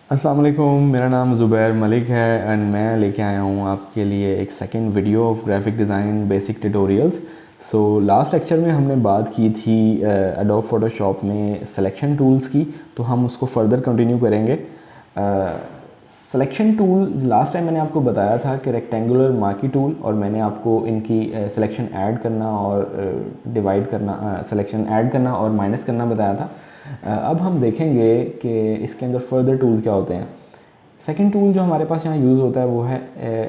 अस्सलाम वालेकुम, मेरा नाम ज़ुबैर मलिक है एंड मैं लेके आया हूँ आपके लिए एक second video of graphic design basic tutorials. So last lecture में हमने बात की थी एडोब फोटोशॉप में सिलेक्शन टूल्स की, तो हम उसको फर्दर कंटिन्यू करेंगे। सिलेक्शन टूल लास्ट टाइम मैंने आपको बताया था कि रेक्टेंगुलर मार्की टूल, और मैंने आपको इनकी सिलेक्शन ऐड करना और डिवाइड करना, सिलेक्शन ऐड करना और माइनस करना बताया था। अब हम देखेंगे कि इसके अंदर फर्दर टूल क्या होते हैं। सेकंड टूल जो हमारे पास यहाँ यूज़ होता है वो है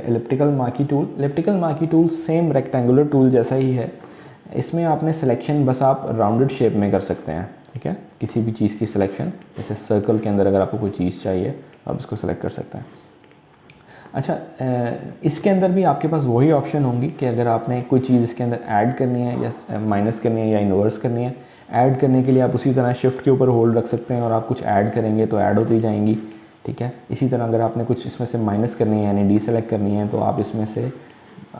elliptical marquee tool. Elliptical marquee tool same rectangular tool जैसा ही है। इसमें आपने सिलेक्शन बस आप राउंडेड शेप में कर सकते हैं, ठीक है। किसी भी चीज़ की सिलेक्शन, जैसे सर्कल के अंदर अगर आपको कोई चीज़ चाहिए आप इसको सेलेक्ट कर सकते हैं। अच्छा, इसके अंदर भी आपके पास वही ऑप्शन होंगी कि अगर आपने कोई चीज़ इसके अंदर ऐड करनी है या माइनस करनी है या इन्वर्स करनी है। ऐड करने के लिए आप उसी तरह शिफ्ट के ऊपर होल्ड रख सकते हैं और आप कुछ ऐड करेंगे तो ऐड होती जाएंगी, ठीक है। इसी तरह अगर आपने कुछ इसमें से माइनस करनी है यानी डी सेलेक्ट करनी है तो आप इसमें से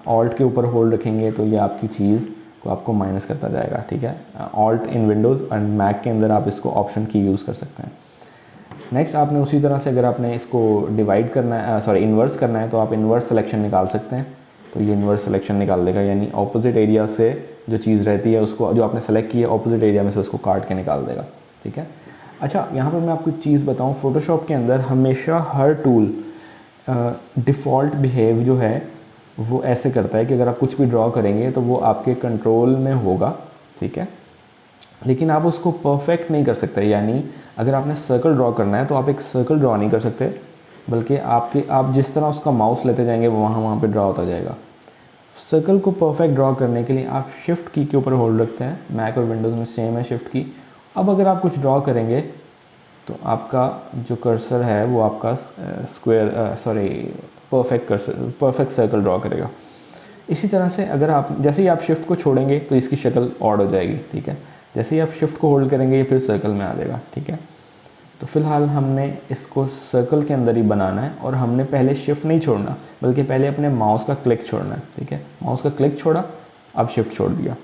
ऑल्ट के ऊपर होल्ड रखेंगे तो ये आपकी चीज़ को आपको माइनस करता जाएगा, ठीक है। Alt in Windows and Mac के अंदर आप इसको ऑप्शन की यूज़ कर सकते हैं। नेक्स्ट आपने उसी तरह से अगर आपने इसको डिवाइड करना है, सॉरी इन्वर्स करना है, तो आप इन्वर्स सिलेक्शन निकाल सकते हैं। तो ये इन्वर्स सिलेक्शन निकाल देगा, यानी ऑपोजिट एरिया से जो चीज़ रहती है उसको, जो आपने सेलेक्ट की है ऑपोजिट एरिया में से उसको काट के निकाल देगा, ठीक है। अच्छा, यहाँ पर मैं आपको एक चीज़ बताऊँ, फ़ोटोशॉप के अंदर हमेशा हर टूल डिफ़ॉल्ट बिहेव जो है वो ऐसे करता है कि अगर आप कुछ भी ड्रॉ करेंगे तो वो आपके कंट्रोल में होगा, ठीक है। लेकिन आप उसको परफेक्ट नहीं कर सकते, यानी अगर आपने सर्कल ड्रॉ करना है तो आप एक सर्कल ड्रॉ नहीं कर सकते, बल्कि आप जिस तरह उसका माउस लेते जाएंगे वो वहाँ पे ड्रॉ होता जाएगा। सर्कल को परफेक्ट ड्रॉ करने के लिए आप शिफ्ट की के ऊपर होल्ड रखते हैं। मैक और विंडोज़ में सेम है शिफ्ट की। अब अगर आप कुछ ड्रॉ करेंगे तो आपका जो कर्सर है वो आपका परफेक्ट सर्कल ड्रॉ करेगा। इसी तरह से अगर आप जैसे ही आप शिफ्ट को छोड़ेंगे तो इसकी शक्ल ऑड हो जाएगी, ठीक है। जैसे ही आप शिफ्ट को होल्ड करेंगे ये फिर सर्कल में आ जाएगा, ठीक है। तो फ़िलहाल हमने इसको सर्कल के अंदर ही बनाना है और हमने पहले शिफ्ट नहीं छोड़ना, बल्कि पहले अपने माउस का क्लिक छोड़ना है, ठीक है। माउस का क्लिक छोड़ा, अब शिफ्ट छोड़ दिया,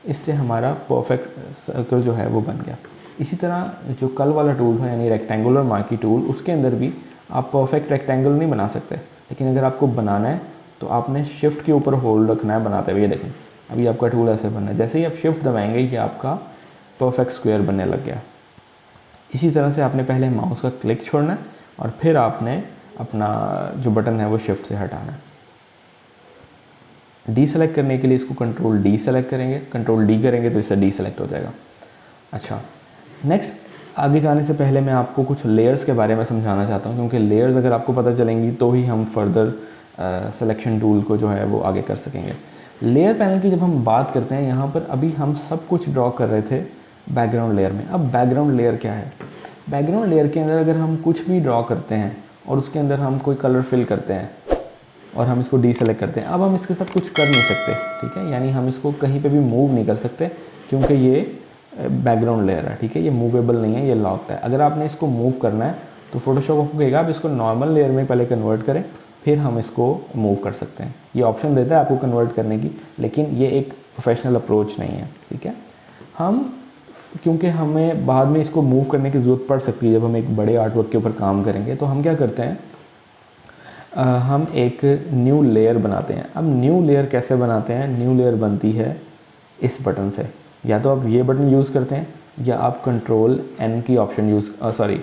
इससे हमारा परफेक्ट सर्कल जो है वो बन गया। इसी तरह जो कल वाला टूल था यानी रेक्टेंगुलर मार्की टूल, उसके अंदर भी आप परफेक्ट रेक्टेंगल नहीं बना सकते, लेकिन अगर आपको बनाना है तो आपने शिफ्ट के ऊपर होल्ड रखना है बनाते हुए। ये देखें, अभी आपका टूल ऐसे बनना है, जैसे ही आप शिफ्ट दबाएंगे ये आपका परफेक्ट स्क्वायर बनने लग गया। इसी तरह से आपने पहले माउस का क्लिक छोड़ना है और फिर आपने अपना जो बटन है वो शिफ्ट से हटाना है। डी सेलेक्ट करने के लिए इसको कंट्रोल डी सेलेक्ट करेंगे, कंट्रोल डी करेंगे तो इससे डी सेलेक्ट हो जाएगा। अच्छा, नेक्स्ट आगे जाने से पहले मैं आपको कुछ लेयर्स के बारे में समझाना चाहता हूँ, क्योंकि लेयर्स अगर आपको पता चलेंगी तो ही हम फर्दर सिलेक्शन टूल को जो है वो आगे कर सकेंगे। लेयर पैनल की जब हम बात करते हैं, यहाँ पर अभी हम सब कुछ ड्रॉ कर रहे थे बैकग्राउंड लेयर में। अब बैकग्राउंड लेयर क्या है? बैकग्राउंड लेयर के अंदर अगर हम कुछ भी ड्रॉ करते हैं और उसके अंदर हम कोई कलर फिल करते हैं और हम इसको डी सेलेक्ट करते हैं, अब हम इसके साथ कुछ कर नहीं सकते, ठीक है। यानी हम इसको कहीं पे भी मूव नहीं कर सकते क्योंकि ये बैकग्राउंड लेयर है, ठीक है। ये मूवेबल नहीं है, ये लॉक्ड है। अगर आपने इसको मूव करना है तो फोटोशॉप आपको कहेगा आप इसको नॉर्मल लेयर में पहले कन्वर्ट करें, फिर हम इसको मूव कर सकते हैं। ये ऑप्शन देता है आपको कन्वर्ट करने की, लेकिन ये एक प्रोफेशनल अप्रोच नहीं है, ठीक है। हम क्योंकि हमें बाद में इसको मूव करने की ज़रूरत पड़ सकती है जब हम एक बड़े आर्टवर्क के ऊपर काम करेंगे, तो हम क्या करते हैं, हम एक न्यू लेयर बनाते हैं। अब न्यू लेयर कैसे बनाते हैं? न्यू लेयर बनती है इस बटन से। या तो आप ये बटन यूज़ करते हैं या आप कंट्रोल एन की ऑप्शन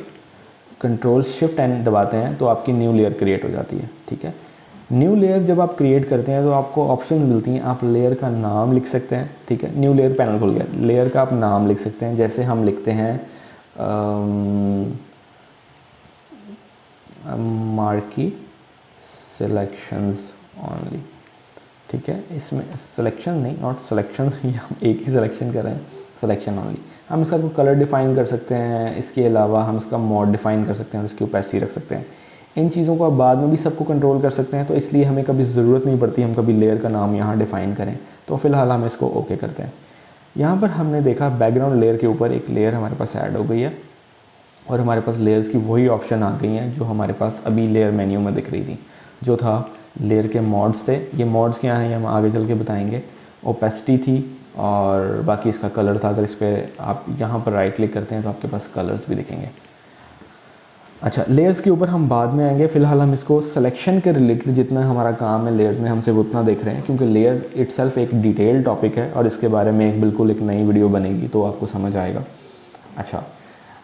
कंट्रोल शिफ्ट एन दबाते हैं तो आपकी न्यू लेयर क्रिएट हो जाती है, ठीक है। न्यू लेयर जब आप क्रिएट करते हैं तो आपको ऑप्शन मिलती हैं। आप लेयर का नाम लिख सकते हैं, ठीक है। न्यू लेयर पैनल खुल गया, लेयर का आप नाम लिख सकते हैं। जैसे हम लिखते हैं मार्की सिलेक्शंस ओनली, ठीक है। इसमें सिलेक्शन नहीं, नॉट सिलेक्शन, हम एक ही सिलेक्शन कर रहे हैं, सिलेक्शन ओनली। हम इसका कलर डिफ़ाइन कर सकते हैं, इसके अलावा हम इसका मोड डिफ़ाइन कर सकते हैं और इसकी ओपेसिटी रख सकते हैं। इन चीज़ों को आप बाद में भी सबको कंट्रोल कर सकते हैं, तो इसलिए हमें कभी ज़रूरत नहीं पड़ती हम कभी लेयर का नाम यहाँ डिफ़ाइन करें। तो फ़िलहाल हम इसको ओके करते हैं। यहाँ पर हमने देखा बैकग्राउंड लेयर के ऊपर एक लेयर हमारे पास ऐड हो गई है और हमारे पास लेयर्स की वही ऑप्शन आ गई हैं जो हमारे पास अभी लेयर मेन्यू में दिख रही थी, जो था लेयर के मॉड्स थे। ये मॉड्स क्या हैं ये हम आगे चल के बताएंगे। ओपेसिटी थी और बाकी इसका कलर था। अगर इस पर आप यहाँ पर राइट क्लिक करते हैं तो आपके पास कलर्स भी दिखेंगे। अच्छा, लेयर्स के ऊपर हम बाद में आएंगे, फ़िलहाल हम इसको सिलेक्शन के रिलेटेड जितना हमारा काम है लेयर्स में हम सिर्फ उतना देख रहे हैं, क्योंकि लेयर इटसेल्फ एक डिटेल टॉपिक है और इसके बारे में बिल्कुल एक नई वीडियो बनेगी तो आपको समझ आएगा। अच्छा,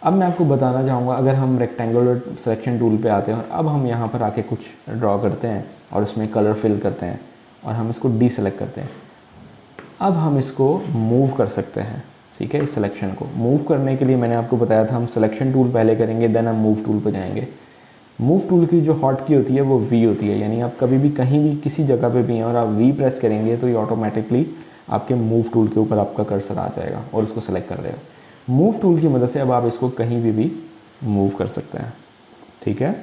अब मैं आपको बताना चाहूँगा, अगर हम रेक्टेंगुलर सिलेक्शन टूल पे आते हैं और अब हम यहाँ पर आके कुछ ड्रॉ करते हैं और उसमें कलर फिल करते हैं और हम इसको डीसेलेक्ट करते हैं, अब हम इसको मूव कर सकते हैं। ठीक है, इस सिलेक्शन को मूव करने के लिए मैंने आपको बताया था हम सिलेक्शन टूल पहले करेंगे, देन हम मूव टूल पर जाएंगे। मूव टूल की जो हॉट की होती है वो वी होती है, यानी आप कभी भी कहीं भी किसी जगह पे भी हैं और आप वी प्रेस करेंगे तो ये ऑटोमेटिकली आपके मूव टूल के ऊपर आपका कर्सर आ जाएगा और उसको सेलेक्ट कर देगा। मूव टूल की मदद से अब आप इसको कहीं भी मूव कर सकते हैं। ठीक है,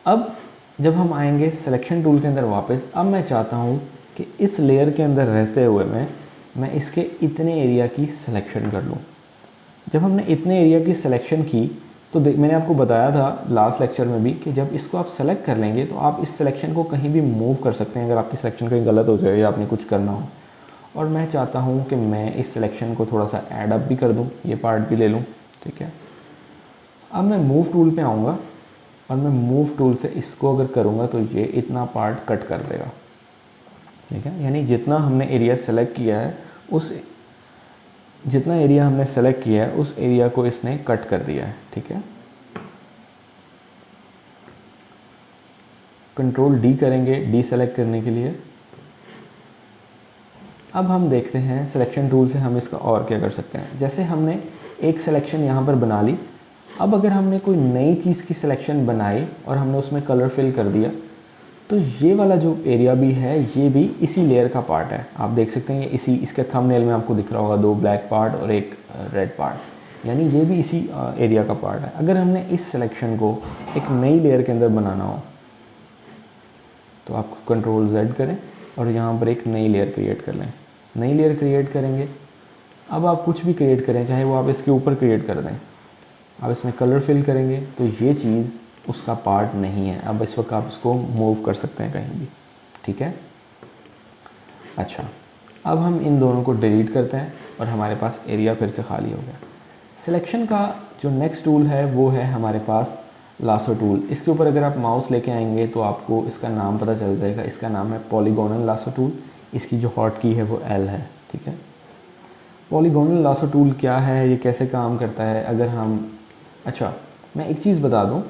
अब जब हम आएंगे सिलेक्शन टूल के अंदर वापस, अब मैं चाहता हूँ कि इस लेयर के अंदर रहते हुए मैं इसके इतने एरिया की सिलेक्शन कर लूँ। जब हमने इतने एरिया की सिलेक्शन की तो मैंने आपको बताया था लास्ट लेक्चर में भी कि जब इसको आप सेलेक्ट कर लेंगे तो आप इस सिलेक्शन को कहीं भी मूव कर सकते हैं अगर आपकी सिलेक्शन कहीं गलत हो जाए या आपने कुछ करना हो। और मैं चाहता हूँ कि मैं इस सिलेक्शन को थोड़ा सा ऐड अप भी कर दूँ, ये पार्ट भी ले लूँ। ठीक है, अब मैं मूव टूल पे आऊँगा और मैं मूव टूल से इसको अगर करूँगा तो ये इतना पार्ट कट कर देगा। ठीक है, यानी जितना हमने एरिया सेलेक्ट किया है जितना एरिया हमने सेलेक्ट किया है उस एरिया को इसने कट कर दिया है। ठीक है, कंट्रोल डी करेंगे डी सेलेक्ट करने के लिए। अब हम देखते हैं सिलेक्शन टूल से हम इसका और क्या कर सकते हैं। जैसे हमने एक सिलेक्शन यहाँ पर बना ली, अब अगर हमने कोई नई चीज़ की सिलेक्शन बनाई और हमने उसमें कलर फिल कर दिया तो ये वाला जो एरिया भी है ये भी इसी लेयर का पार्ट है। आप देख सकते हैं ये इसके थंबनेल में आपको दिख रहा होगा 2 ब्लैक पार्ट और एक रेड पार्ट, यानी ये भी इसी एरिया का पार्ट है। अगर हमने इस सिलेक्शन को एक नई लेयर के अंदर बनाना हो तो आप कंट्रोल Z करें और यहाँ पर एक नई लेयर क्रिएट कर लें। नई लेयर क्रिएट करेंगे, अब आप कुछ भी क्रिएट करें, चाहे वो आप इसके ऊपर क्रिएट कर दें, आप इसमें कलर फिल करेंगे तो ये चीज़ उसका पार्ट नहीं है। अब इस वक्त आप उसको मूव कर सकते हैं कहीं भी। ठीक है, अच्छा, अब हम इन दोनों को डिलीट करते हैं और हमारे पास एरिया फिर से खाली हो गया। सिलेक्शन का जो नेक्स्ट टूल है वो है हमारे पास लासो टूल। इसके ऊपर अगर आप माउस लेके आएंगे तो आपको इसका नाम पता चल जाएगा। इसका नाम है पॉलीगोनल लासो टूल। इसकी जो हॉट की है वो L है। ठीक है, पॉलीगोनल लासो टूल क्या है, ये कैसे काम करता है, अगर हम अच्छा मैं एक चीज़ बता दूं,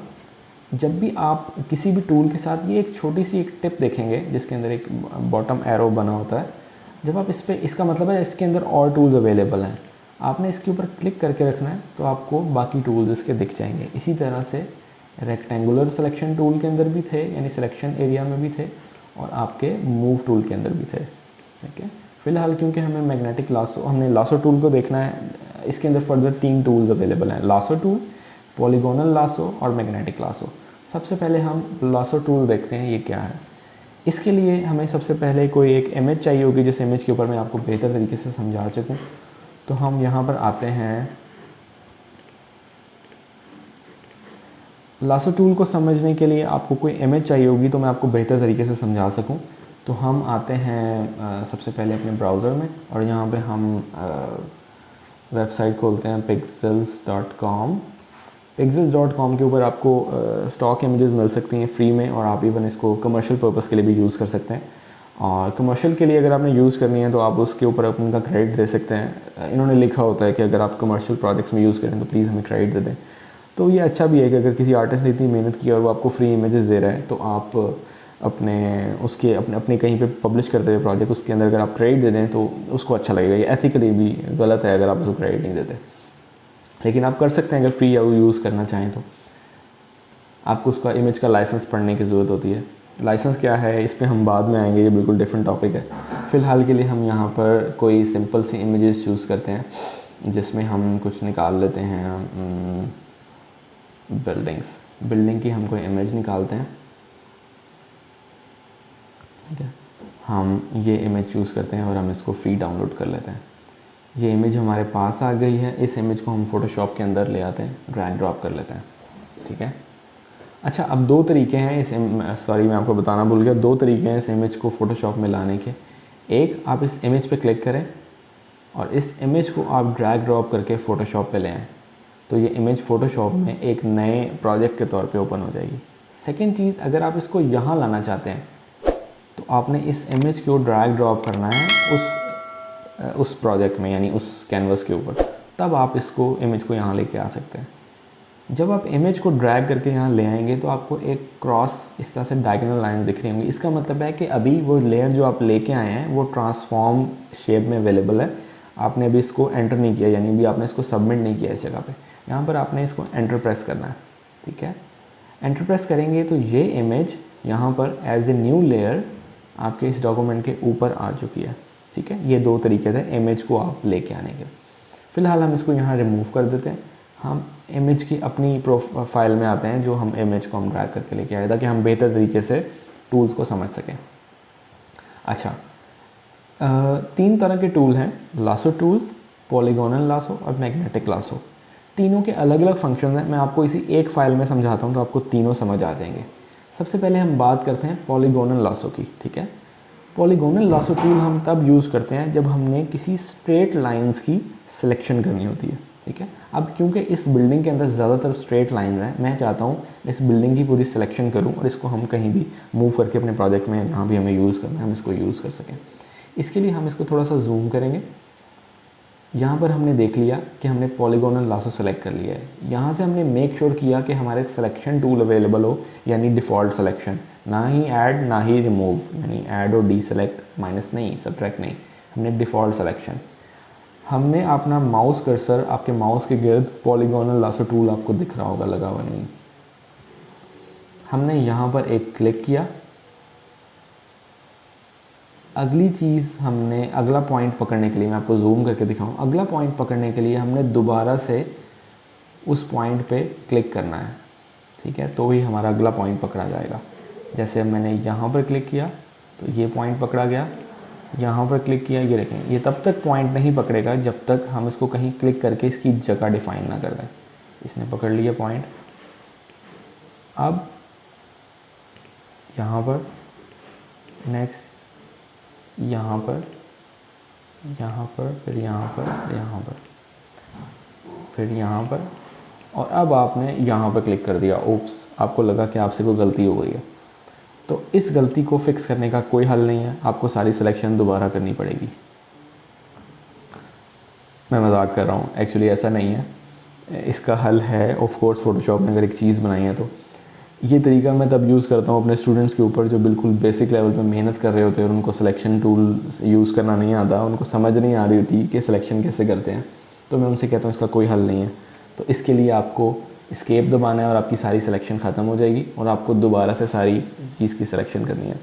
जब भी आप किसी भी टूल के साथ ये एक छोटी सी एक टिप देखेंगे जिसके अंदर एक बॉटम एरो बना होता है, जब आप इस पर, इसका मतलब है इसके अंदर और टूल्स अवेलेबल हैं, आपने इसके ऊपर क्लिक करके रखना है तो आपको बाकी टूल्स इसके दिख जाएंगे। इसी तरह से रेक्टेंगुलर सिलेक्शन टूल के अंदर भी थे, यानी सिलेक्शन एरिया में भी थे, और आपके मूव टूल के अंदर भी थे। ठीक है, फिलहाल क्योंकि हमें मैग्नेटिक लासो, हमने लासो टूल को देखना है, इसके अंदर फर्दर 3 टूल्स अवेलेबल हैं, लासो टूल, पॉलीगोनल लासो और मैग्नेटिक लासो। सबसे पहले हम लासो टूल देखते हैं ये क्या है। इसके लिए हमें सबसे पहले कोई एक इमेज चाहिए होगी जिस इमेज के ऊपर मैं आपको बेहतर तरीके से समझा सकूं। तो हम यहाँ पर आते हैं, लासो टूल को समझने के लिए आपको कोई इमेज चाहिए होगी तो मैं आपको बेहतर तरीके से समझा सकूं। तो हम आते हैं सबसे पहले अपने ब्राउज़र में और यहाँ पे हम वेबसाइट खोलते हैं pixels.com। pixels.com के ऊपर आपको स्टॉक इमेजेस मिल सकती हैं फ्री में, और आप इवन इसको कमर्शियल पर्पस के लिए भी यूज़ कर सकते हैं। और कमर्शियल के लिए अगर आपने यूज़ करनी है तो आप उसके ऊपर अपना क्रेडिट दे सकते हैं। इन्होंने लिखा होता है कि अगर आप कमर्शियल प्रोजेक्ट्स में यूज़ करें तो प्लीज़ हमें क्रेडिट दे दें। तो ये अच्छा भी है कि अगर किसी आर्टिस्ट ने इतनी मेहनत की और वो आपको फ्री इमेजेस दे रहा है तो आप अपने कहीं पे पब्लिश करते हुए प्रोजेक्ट उसके अंदर अगर आप क्रेडिट दे दें तो उसको अच्छा लगेगा। ये एथिकली भी गलत है अगर आप उसको क्रेडिट नहीं देते, लेकिन आप कर सकते हैं अगर फ्री यूज़ करना चाहें तो। आपको उसका इमेज का लाइसेंस पढ़ने की ज़रूरत होती है। लाइसेंस क्या है इस पर हम बाद में आएंगे, ये बिल्कुल डिफरेंट टॉपिक है। फ़िलहाल के लिए हम यहाँ पर कोई सिंपल सी इमेजेस चूज़ करते हैं जिसमें हम कुछ निकाल लेते हैं। बिल्डिंग की हम कोई इमेज निकालते हैं। ठीक है, हम ये इमेज चूज़ करते हैं और हम इसको फ्री डाउनलोड कर लेते हैं। ये इमेज हमारे पास आ गई है। इस इमेज को हम फ़ोटोशॉप के अंदर ले आते हैं, ड्रैग ड्रॉप कर लेते हैं। ठीक है, अच्छा अब 2 तरीके हैं मैं आपको बताना भूल गया, 2 तरीके हैं इस इमेज को फ़ोटोशॉप में लाने के। एक, आप इस इमेज पे क्लिक करें और इस इमेज को आप ड्रैग ड्रॉप करके फ़ोटोशॉप पे ले आएँ। तो ये इमेज फ़ोटोशॉप में एक नए प्रोजेक्ट के तौर पे ओपन हो जाएगी। सेकंड चीज़, अगर आप इसको यहाँ लाना चाहते हैं तो आपने इस इमेज को ड्रैग ड्रॉप करना है उस प्रोजेक्ट में, यानी उस कैनवस के ऊपर, तब आप इसको इमेज को यहाँ लेके आ सकते हैं। जब आप इमेज को ड्रैग करके यहाँ ले आएंगे तो आपको एक क्रॉस इस तरह से डायगोनल लाइन दिख रही होंगी। इसका मतलब है कि अभी वो लेयर जो आप लेके आए हैं वो ट्रांसफॉर्म शेप में अवेलेबल है। आपने अभी इसको एंटर नहीं किया, यानी अभी आपने इसको सबमिट नहीं किया इस जगह पे। यहाँ पर आपने इसको एंटर प्रेस करना है, ठीक है। एंटर प्रेस करेंगे तो ये इमेज यहाँ पर एज ए न्यू लेयर आपके इस डॉक्यूमेंट के ऊपर आ चुकी है, ठीक है। ये 2 तरीके थे इमेज को आप लेके आने के। फ़िलहाल हम इसको यहाँ रिमूव कर देते हैं। हम इमेज की अपनी प्रोफाइल में आते हैं, जो हम इमेज को हम ड्रैग करके लेके आए, ताकि हम बेहतर तरीके से टूल्स को समझ सकें। अच्छा, 3 तरह के टूल हैं, लासो टूल्स, पॉलीगोनल लासो और मैग्नेटिक लासो। तीनों के अलग अलग फंक्शन हैं। मैं आपको इसी एक फ़ाइल में समझाता हूँ तो आपको तीनों समझ आ जाएंगे। सबसे पहले हम बात करते हैं पॉलीगोनल लासो की, ठीक है। पॉलीगोनल लासो टूल हम तब यूज़ करते हैं जब हमने किसी स्ट्रेट लाइंस की सिलेक्शन करनी होती है, ठीक है। अब क्योंकि इस बिल्डिंग के अंदर ज़्यादातर स्ट्रेट लाइंस हैं, मैं चाहता हूँ इस बिल्डिंग की पूरी सिलेक्शन करूँ और इसको हम कहीं भी मूव करके अपने प्रोजेक्ट में जहाँ भी हमें यूज़ करना है हम इसको यूज़ कर सकें। इसके लिए हम इसको थोड़ा सा जूम करेंगे। यहाँ पर हमने देख लिया कि हमने पॉलीगोनल लासो सेलेक्ट कर लिया है। यहाँ से हमने मेक श्योर किया कि हमारे सिलेक्शन टूल अवेलेबल हो, यानी डिफ़ॉल्ट सिलेक्शन, ना ही ऐड ना ही रिमूव, यानी ऐड और डी सेलेक्ट, माइनस नहीं, सब्ट्रैक्ट नहीं, हमने डिफ़ॉल्ट सिलेक्शन। हमने अपना माउस कर्सर आपके माउस के गिर्द पॉलीगोनल लासो टूल आपको दिख रहा होगा लगा हुआ, नहीं, हमने यहाँ पर एक क्लिक किया। अगली चीज़ हमने अगला पॉइंट पकड़ने के लिए, मैं आपको जूम करके दिखाऊं, अगला पॉइंट पकड़ने के लिए हमने दोबारा से उस पॉइंट पे क्लिक करना है, ठीक है, तो ही हमारा अगला पॉइंट पकड़ा जाएगा। जैसे मैंने यहाँ पर क्लिक किया तो ये पॉइंट पकड़ा गया, यहाँ पर क्लिक किया, ये देखें, ये तब तक पॉइंट नहीं पकड़ेगा जब तक हम इसको कहीं क्लिक करके इसकी जगह डिफ़ाइन ना कर दें। इसने पकड़ लिया पॉइंट। अब यहाँ पर नेक्स्ट, यहाँ पर, यहाँ पर, फिर यहाँ पर, यहाँ पर, फिर यहाँ पर, और अब आपने यहाँ पर क्लिक कर दिया। ओप्स, आपको लगा कि आपसे कोई गलती हो गई है। तो इस गलती को फिक्स करने का कोई हल नहीं है, आपको सारी सिलेक्शन दोबारा करनी पड़ेगी। मैं मजाक कर रहा हूँ, एक्चुअली ऐसा नहीं है। इसका हल है ऑफ कोर्स फ़ोटोशॉप ने अगर एक चीज़ बनाई है तो। ये तरीका मैं तब यूज़ करता हूँ अपने स्टूडेंट्स के ऊपर जो बिल्कुल बेसिक लेवल पे मेहनत कर रहे होते हैं और उनको सिलेक्शन टूल यूज़ करना नहीं आता, उनको समझ नहीं आ रही होती कि सिलेक्शन कैसे करते हैं। तो मैं उनसे कहता हूँ इसका कोई हल नहीं है। तो इसके लिए आपको एस्केप दबाना है और आपकी सारी सिलेक्शन ख़त्म हो जाएगी और आपको दोबारा से सारी चीज़ की सिलेक्शन करनी है।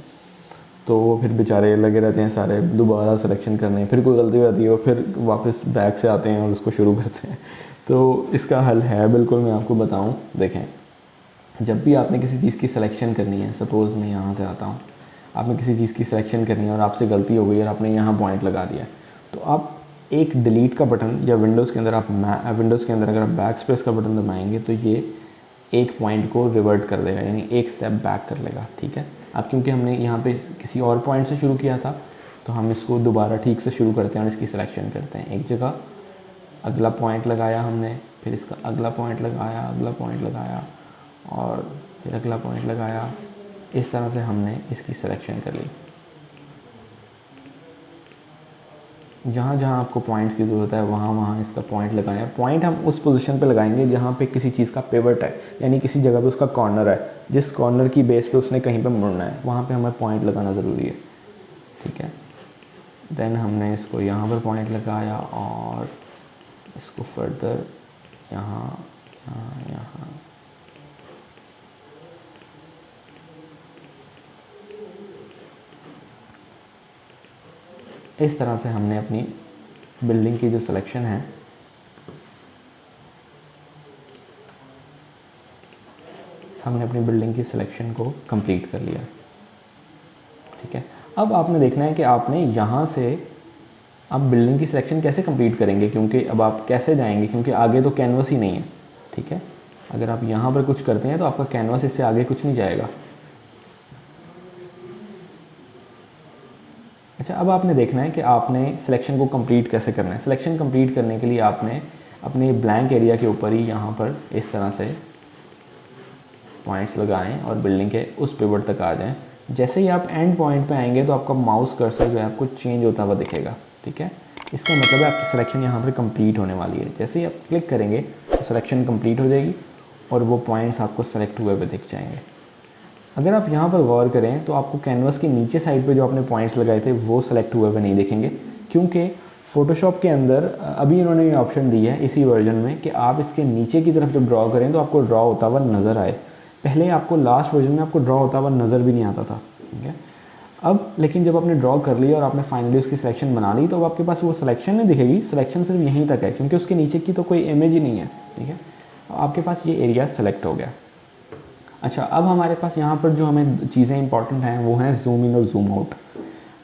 तो वो फिर बेचारे लगे रहते हैं सारे दोबारा सिलेक्शन करने, फिर कोई गलती हो जाती है और फिर वापस बैक से आते हैं और उसको शुरू करते हैं। तो इसका हल है बिल्कुल, मैं आपको बताऊँ। देखें, जब भी आपने किसी चीज़ की सिलेक्शन करनी है, सपोज़ मैं यहाँ से आता हूँ, आपने किसी चीज़ की सिलेक्शन करनी है और आपसे गलती हो गई और आपने यहाँ पॉइंट लगा दिया, तो आप एक डिलीट का बटन या विंडोज़ के अंदर विंडोज़ के अंदर अगर आप बैक स्पेस का बटन दबाएंगे तो ये एक पॉइंट को रिवर्ट कर देगा, यानी एक स्टेप बैक कर लेगा, ठीक है। अब क्योंकि हमने यहाँ पे किसी और पॉइंट से शुरू किया था तो हम इसको दोबारा ठीक से शुरू करते हैं और इसकी सिलेक्शन करते हैं। एक जगह अगला पॉइंट लगाया हमने, फिर इसका अगला पॉइंट लगाया, अगला पॉइंट लगाया और फिर अगला पॉइंट लगाया। इस तरह से हमने इसकी सिलेक्शन कर ली। जहाँ जहाँ आपको पॉइंट्स की ज़रूरत है वहाँ वहाँ इसका पॉइंट लगाएं। पॉइंट हम उस पोजीशन पे लगाएंगे जहाँ पे किसी चीज़ का पिवट है, यानी किसी जगह पे उसका कॉर्नर है, जिस कॉर्नर की बेस पे उसने कहीं पे मुड़ना है वहाँ पे हमें पॉइंट लगाना ज़रूरी है, ठीक है। देन हमने इसको यहाँ पर पॉइंट लगाया और इसको फर्दर यहाँ यहाँ यहाँ इस तरह से हमने अपनी बिल्डिंग की जो सिलेक्शन है हमने अपनी बिल्डिंग की सिलेक्शन को कंप्लीट कर लिया, ठीक है। अब आपने देखना है कि आपने यहाँ से आप बिल्डिंग की सिलेक्शन कैसे कंप्लीट करेंगे, क्योंकि अब आप कैसे जाएंगे, क्योंकि आगे तो कैनवस ही नहीं है, ठीक है। अगर आप यहाँ पर कुछ करते हैं तो आपका कैनवस इससे आगे कुछ नहीं जाएगा। अच्छा, अब आपने देखना है कि आपने सिलेक्शन को कंप्लीट कैसे करना है। सिलेक्शन कंप्लीट करने के लिए आपने अपने ब्लैंक एरिया के ऊपर ही यहाँ पर इस तरह से पॉइंट्स लगाएं और बिल्डिंग के उस पिवट तक आ जाएं। जैसे ही आप एंड पॉइंट पे आएंगे तो आपका माउस कर्सर जो है आपको चेंज होता हुआ दिखेगा, ठीक है। इसका मतलब है आपकी सिलेक्शन यहाँ पर कंप्लीट होने वाली है। जैसे ही आप क्लिक करेंगे तो सिलेक्शन कंप्लीट हो जाएगी और वो पॉइंट्स आपको सेलेक्ट हुए हुए दिख जाएंगे। अगर आप यहाँ पर गौर करें तो आपको कैनवस के नीचे साइड पे जो आपने पॉइंट्स लगाए थे वो सेलेक्ट हुए हुए नहीं दिखेंगे, क्योंकि फ़ोटोशॉप के अंदर अभी इन्होंने ये ऑप्शन दी है इसी वर्जन में कि आप इसके नीचे की तरफ जब ड्रॉ करें तो आपको ड्रॉ होता हुआ नज़र आए। पहले आपको लास्ट वर्जन में आपको ड्रॉ होता हुआ नज़र भी नहीं आता था, ठीक है। अब लेकिन जब आपने ड्रॉ कर लिया और आपने फाइनली उसकी सिलेक्शन बना ली तो अब आपके पास वो सिलेक्शन नहीं दिखेगी, सिलेक्शन सिर्फ यहीं तक है क्योंकि उसके नीचे की तो कोई इमेज ही नहीं है, ठीक है। आपके पास ये एरिया सेलेक्ट हो गया। अच्छा, अब हमारे पास यहाँ पर जो हमें चीज़ें इंपॉर्टेंट हैं वो हैं जूम इन और जूम आउट।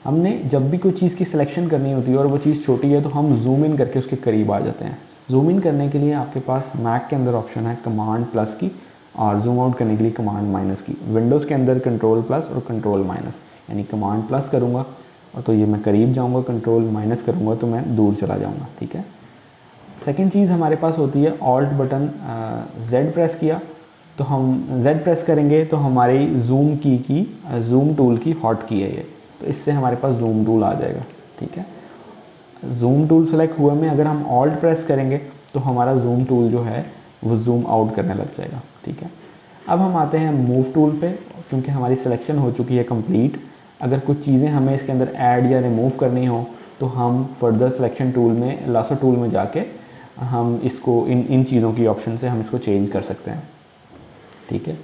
हमने जब भी कोई चीज़ की सिलेक्शन करनी होती है और वो चीज़ छोटी है तो हम जूम इन करके उसके करीब आ जाते हैं। जूम इन करने के लिए आपके पास मैक के अंदर ऑप्शन है कमांड प्लस की और जूम आउट करने के लिए कमांड माइनस की। विंडोज़ के अंदर कंट्रोल प्लस और कंट्रोल माइनस, यानी कमांड प्लस करूँगा और तो ये मैं करीब जाऊँगा, कंट्रोल माइनस करूँगा तो मैं दूर चला जाऊँगा, ठीक है। सेकेंड चीज़ हमारे पास होती है ऑल्ट बटन जेड प्रेस किया तो हम जेड प्रेस करेंगे तो हमारी जूम की जूम टूल की हॉट की है ये, तो इससे हमारे पास जूम टूल आ जाएगा, ठीक है। जूम टूल सेलेक्ट हुए में अगर हम ऑल्ट प्रेस करेंगे तो हमारा जूम टूल जो है वो जूम आउट करने लग जाएगा, ठीक है। अब हम आते हैं मूव टूल पे, क्योंकि हमारी सिलेक्शन हो चुकी है कंप्लीट। अगर कुछ चीज़ें हमें इसके अंदर ऐड या रिमूव करनी हो तो हम फर्दर सिलेक्शन टूल में लासो टूल में जाके हम इसको इन चीज़ों की ऑप्शन से हम इसको चेंज कर सकते हैं, ठीक है।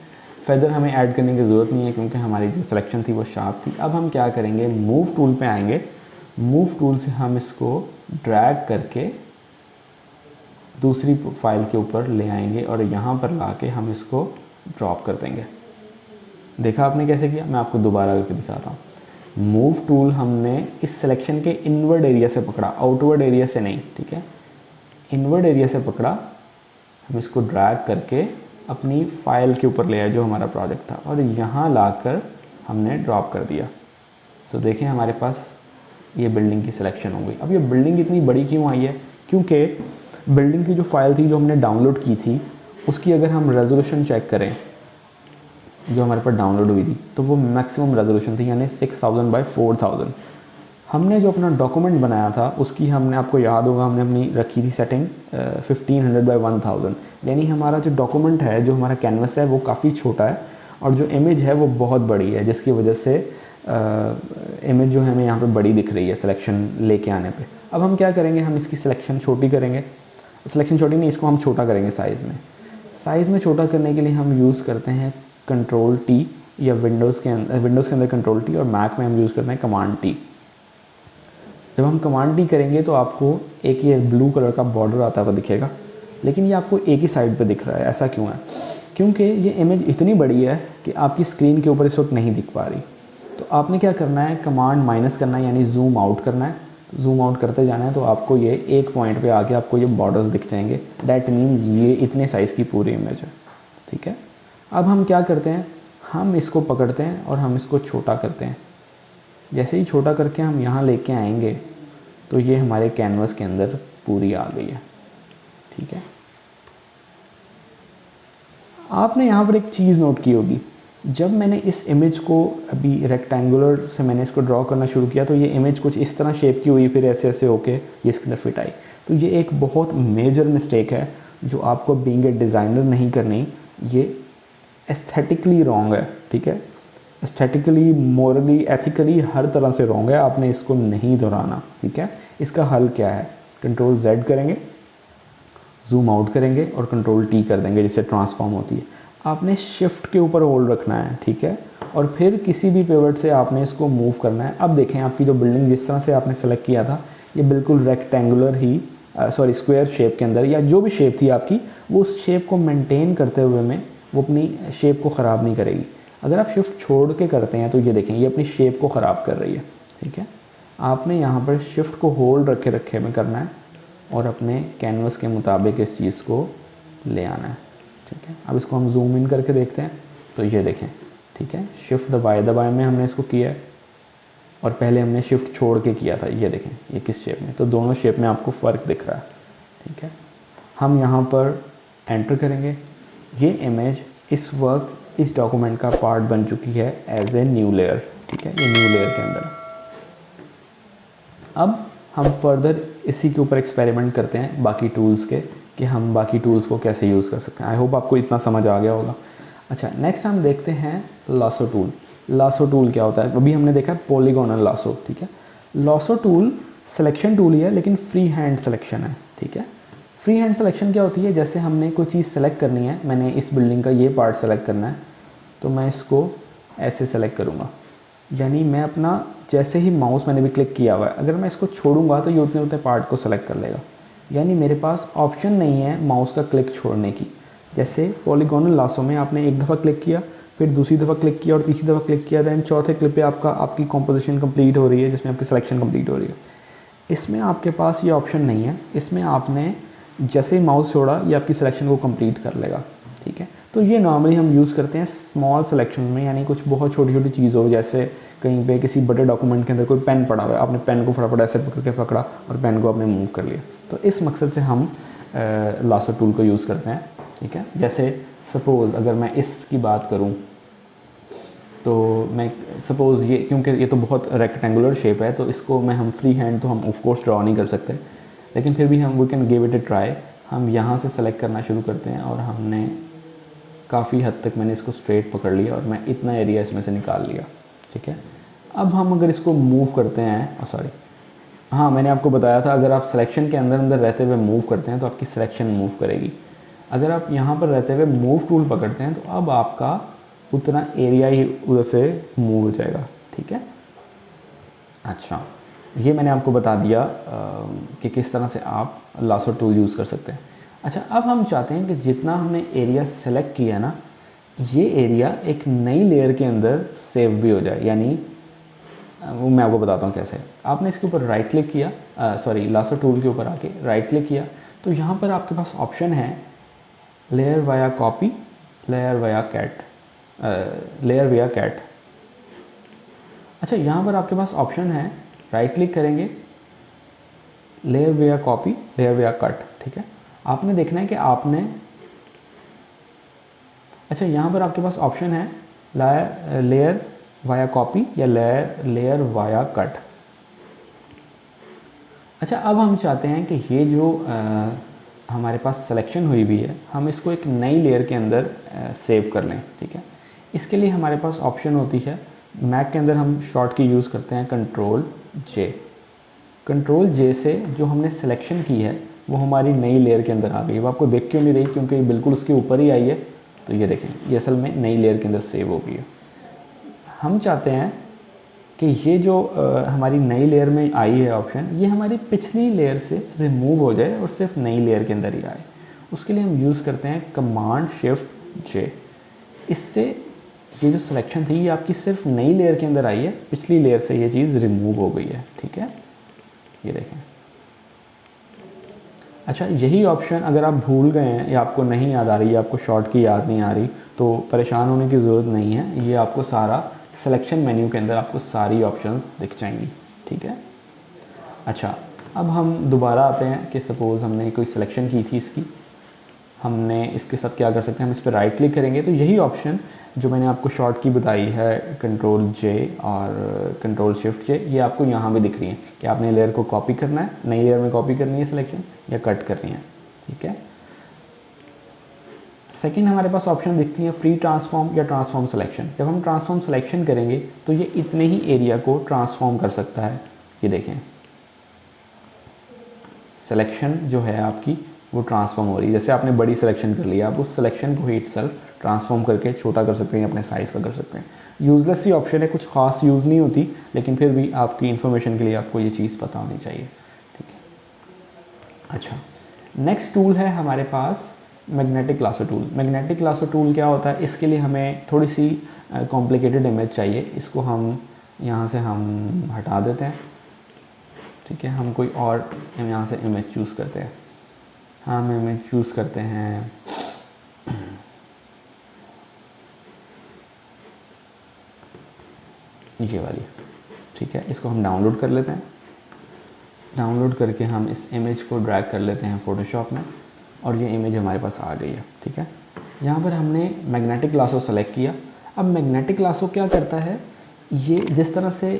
फेदर हमें ऐड करने की ज़रूरत नहीं है क्योंकि हमारी जो सिलेक्शन थी वो शार्प थी। अब हम क्या करेंगे, मूव टूल पे आएंगे। मूव टूल से हम इसको ड्रैग करके दूसरी फाइल के ऊपर ले आएंगे और यहाँ पर ला के हम इसको ड्रॉप कर देंगे। देखा आपने कैसे किया, मैं आपको दोबारा करके दिखाता हूँ। मूव टूल हमने इस सिलेक्शन के इनवर्ड एरिया से पकड़ा, आउटवर्ड एरिया से नहीं, ठीक है। इनवर्ड एरिया से पकड़ा, हम इसको ड्रैग करके अपनी फ़ाइल के ऊपर ले आए जो हमारा प्रोजेक्ट था और यहाँ लाकर हमने ड्रॉप कर दिया। सो देखें हमारे पास ये बिल्डिंग की सिलेक्शन हो गई। अब ये बिल्डिंग इतनी बड़ी क्यों आई है, क्योंकि बिल्डिंग की जो फ़ाइल थी जो हमने डाउनलोड की थी उसकी अगर हम रेजोल्यूशन चेक करें जो हमारे पास डाउनलोड हुई थी तो वो मैक्सिमम रेजोल्यूशन थी, यानी 6000 बाई 4000। हमने जो अपना डॉक्यूमेंट बनाया था उसकी हमने, आपको याद होगा, हमने अपनी रखी थी सेटिंग 1500 बाई 1000, यानी हमारा जो डॉक्यूमेंट है, जो हमारा कैनवस है वो काफ़ी छोटा है और जो इमेज है वो बहुत बड़ी है, जिसकी वजह से इमेज जो है हमें यहाँ पे बड़ी दिख रही है सिलेक्शन लेके आने पे। अब हम क्या करेंगे, हम इसकी सिलेक्शन छोटी करेंगे, सिलेक्शन छोटी नहीं, इसको हम छोटा करेंगे साइज़ में। साइज़ में छोटा करने के लिए हम यूज़ करते हैं कंट्रोल टी, या विंडोज़ के अंदर कंट्रोल टी और मैक में हम यूज़ करते हैं कमांड टी। जब हम कमांड टी करेंगे तो आपको एक ये ब्लू कलर का बॉर्डर आता हुआ दिखेगा, लेकिन ये आपको एक ही साइड पे दिख रहा है। ऐसा क्यों है, क्योंकि ये इमेज इतनी बड़ी है कि आपकी स्क्रीन के ऊपर इस वक्त नहीं दिख पा रही। तो आपने क्या करना है, कमांड माइनस करना है, यानी जूम आउट करना है। तो जूम आउट करते जाना है तो आपको ये एक पॉइंट पे आके आपको ये बॉर्डर्स दिख जाएंगे। डैट मीन्स ये इतने साइज़ की पूरी इमेज है, ठीक है। अब हम क्या करते हैं, हम इसको पकड़ते हैं और हम इसको छोटा करते हैं। जैसे ही छोटा करके हम यहाँ लेके आएंगे तो ये हमारे कैनवस के अंदर पूरी आ गई है, ठीक है। आपने यहाँ पर एक चीज़ नोट की होगी, जब मैंने इस इमेज को अभी रेक्टेंगुलर से मैंने इसको ड्रॉ करना शुरू किया तो ये इमेज कुछ इस तरह शेप की हुई, फिर ऐसे ऐसे होके ये इसके अंदर फिट आई। तो ये एक बहुत मेजर मिस्टेक है जो आपको बीइंग ए डिज़ाइनर नहीं करनी। ये एस्थेटिकली रॉन्ग है, ठीक है। एस्थेटिकली, मोरली, एथिकली हर तरह से रॉन्ग है, आपने इसको नहीं दोहराना, ठीक है। इसका हल क्या है, कंट्रोल जेड करेंगे, जूम आउट करेंगे और कंट्रोल टी कर देंगे जिससे ट्रांसफॉर्म होती है। आपने शिफ्ट के ऊपर होल्ड रखना है, ठीक है, और फिर किसी भी पिवट से आपने इसको मूव करना है। अब देखें आपकी जो बिल्डिंग जिस तरह से आपने सेलेक्ट किया था ये बिल्कुल रेक्टेंगुलर ही स्क्वायर शेप के अंदर, या जो भी शेप थी आपकी, वो उस शेप को मेंटेन करते हुए में वो अपनी शेप को ख़राब नहीं करेगी। अगर आप शिफ्ट छोड़ के करते हैं तो ये देखें ये अपनी शेप को ख़राब कर रही है, ठीक है। आपने यहाँ पर शिफ्ट को होल्ड रखे में करना है और अपने कैनवस के मुताबिक इस चीज़ को ले आना है, ठीक है। अब इसको हम जूम इन करके देखते हैं तो ये देखें, ठीक है, शिफ्ट दबाए में हमने इसको किया है और पहले हमने शिफ्ट छोड़ के किया था। ये देखें ये किस शेप में, तो दोनों शेप में आपको फ़र्क दिख रहा है, ठीक है। हम यहाँ पर एंटर करेंगे। ये इमेज इस डॉक्यूमेंट का पार्ट बन चुकी है एज ए न्यू लेयर, ठीक है, ये न्यू लेयर के अंदर। अब हम फर्दर इसी के ऊपर एक्सपेरिमेंट करते हैं बाकी टूल्स के, कि हम बाकी टूल्स को कैसे यूज़ कर सकते हैं। आई होप आपको इतना समझ आ गया होगा। अच्छा, नेक्स्ट हम देखते हैं लासो टूल। लासो टूल क्या होता है? अभी हमने देखा पॉलीगोनल लासो, ठीक है। लासो टूल सिलेक्शन टूल ही है, लेकिन फ्री हैंड सिलेक्शन है, ठीक है। फ्री हैंड सिलेक्शन क्या होती है? जैसे हमने कोई चीज़ सेलेक्ट करनी है, मैंने इस बिल्डिंग का ये पार्ट सेलेक्ट करना है, तो मैं इसको ऐसे सेलेक्ट करूँगा, यानी मैं अपना जैसे ही माउस मैंने भी क्लिक किया हुआ है, अगर मैं इसको छोड़ूंगा तो ये उतने उतने पार्ट को सेलेक्ट कर लेगा, यानी मेरे पास ऑप्शन नहीं है माउस का क्लिक छोड़ने की। जैसे पॉलीगोनल लासो में आपने एक दफ़ा क्लिक किया, फिर दूसरी दफ़ा क्लिक किया और तीसरी दफ़ा क्लिक किया, दैन चौथे क्लिक पे आपकी कॉम्पोजिशन कंप्लीट हो रही है, जिसमें आपकी सिलेक्शन कंप्लीट हो रही है। इसमें आपके पास ये ऑप्शन नहीं है, इसमें आपने जैसे ही माउस छोड़ा ये आपकी सिलेक्शन को कंप्लीट कर लेगा, ठीक है। तो ये नॉर्मली हम यूज़ करते हैं स्मॉल सिलेक्शन में, यानी कुछ बहुत छोटी छोटी चीज़ हो, जैसे कहीं पे किसी बड़े डॉक्यूमेंट के अंदर कोई पेन पड़ा हुआ है, आपने पेन को फटाफट ऐसे पकड़ के पकड़ा और पेन को आपने मूव कर लिया, तो इस मकसद से हम लासो टूल को यूज़ करते हैं, ठीक है। जैसे सपोज़ अगर मैं इसकी बात करूँ, तो मैं सपोज़ ये, क्योंकि ये तो बहुत रेक्टेंगुलर शेप है, तो इसको हम फ्री हैंड तो हम ऑफ कोर्स ड्रॉ नहीं कर सकते, लेकिन फिर भी हम we can give it a try. हम यहाँ से सेलेक्ट करना शुरू करते हैं और हमने काफ़ी हद तक मैंने इसको स्ट्रेट पकड़ लिया और मैं इतना एरिया इसमें से निकाल लिया, ठीक है। अब हम अगर इसको मूव करते हैं, सॉरी हाँ, मैंने आपको बताया था अगर आप सिलेक्शन के अंदर अंदर रहते हुए मूव करते हैं तो आपकी सिलेक्शन मूव करेगी। अगर आप यहाँ पर रहते हुए मूव टूल पकड़ते हैं तो अब आपका उतना एरिया ही उधर से मूव हो जाएगा, ठीक है। अच्छा, ये मैंने आपको बता दिया कि किस तरह से आप लासो टूल यूज़ कर सकते हैं। अच्छा, अब हम चाहते हैं कि जितना हमने एरिया सेलेक्ट किया ना, ये एरिया एक नई लेयर के अंदर सेव भी हो जाए, यानी वो मैं आपको बताता हूँ कैसे। आपने इसके ऊपर राइट क्लिक किया, लासो टूल के ऊपर आके राइट क्लिक किया, तो यहाँ पर आपके पास ऑप्शन है layer via copy, layer via cut, layer via cut. अच्छा, यहाँ पर आपके पास ऑप्शन है, राइट क्लिक करेंगे, layer via copy, layer via cut, ठीक है। आपने देखना है कि आपने, अच्छा यहाँ पर आपके पास ऑप्शन है लेयर वाया कॉपी या लेयर वाया कट। अच्छा, अब हम चाहते हैं कि ये जो हमारे पास सिलेक्शन हुई भी है, हम इसको एक नई लेयर के अंदर सेव कर लें, ठीक है। इसके लिए हमारे पास ऑप्शन होती है, मैक के अंदर हम शॉर्ट की यूज़ करते हैं कंट्रोल जे। कंट्रोल जे से जो हमने सिलेक्शन की है वो हमारी नई लेयर के अंदर आ गई। वो आपको देख क्यों नहीं रही? क्योंकि ये बिल्कुल उसके ऊपर ही आई है। तो ये देखें, ये असल में नई लेयर के अंदर सेव हो गई है। हम चाहते हैं कि ये जो हमारी नई लेयर में आई है ऑप्शन, ये हमारी पिछली लेयर से रिमूव हो जाए और सिर्फ नई लेयर के अंदर ही आए। उसके लिए हम यूज़ करते हैं कमांड शिफ्ट जे। इससे ये जो सिलेक्शन थी ये आपकी सिर्फ नई लेयर के अंदर आई है, पिछली लेयर से ये चीज़ रिमूव हो गई है, ठीक है। ये देखें। अच्छा, यही ऑप्शन अगर आप भूल गए हैं या आपको नहीं याद आ रही, या आपको शॉर्ट की याद नहीं आ रही, तो परेशान होने की ज़रूरत नहीं है। ये आपको सारा सिलेक्शन मेन्यू के अंदर आपको सारी ऑप्शंस दिख जाएंगी, ठीक है। अच्छा, अब हम दोबारा आते हैं कि सपोज़ हमने कोई सिलेक्शन की थी इसकी, हमने इसके साथ क्या कर सकते हैं, हम इस पर राइट क्लिक करेंगे तो यही ऑप्शन जो मैंने आपको शॉर्ट की बताई है कंट्रोल जे और कंट्रोल शिफ्ट जे, ये आपको यहाँ भी दिख रही है कि आपने लेयर को कॉपी करना है, नई लेयर में कॉपी करनी है सिलेक्शन, या कट करनी है, ठीक है। सेकंड हमारे पास ऑप्शन दिखती है फ्री ट्रांसफॉर्म या ट्रांसफॉर्म सिलेक्शन। जब हम ट्रांसफॉर्म सिलेक्शन करेंगे तो ये इतने ही एरिया को ट्रांसफॉर्म कर सकता है। ये देखें, सिलेक्शन जो है आपकी वो ट्रांसफॉर्म हो रही है। जैसे आपने बड़ी सिलेक्शन कर लिया, आप उस सिलेक्शन को ही इटसेल्फ ट्रांसफॉर्म करके छोटा कर सकते हैं, अपने साइज़ का कर सकते हैं। यूज़लेस सी ऑप्शन है, कुछ खास यूज़ नहीं होती, लेकिन फिर भी आपकी इन्फॉर्मेशन के लिए आपको ये चीज़ पता होनी चाहिए, ठीक है। अच्छा, नेक्स्ट टूल है हमारे पास magnetic lasso tool. Magnetic lasso tool क्या होता है? इसके लिए हमें थोड़ी सी कॉम्प्लिकेटेड इमेज चाहिए। इसको हम यहाँ से हम हटा देते हैं, ठीक है। हम कोई और यहाँ से इमेज चूज़ करते हैं। हम इमेज चूज़ करते हैं ये वाली, ठीक है। इसको हम डाउनलोड कर लेते हैं। डाउनलोड करके हम इस इमेज को ड्रैग कर लेते हैं फ़ोटोशॉप में। और ये इमेज हमारे पास आ गई है। ठीक है, यहाँ पर हमने मैग्नेटिक लासो सेलेक्ट किया। अब मैग्नेटिक लासो क्या करता है, ये जिस तरह से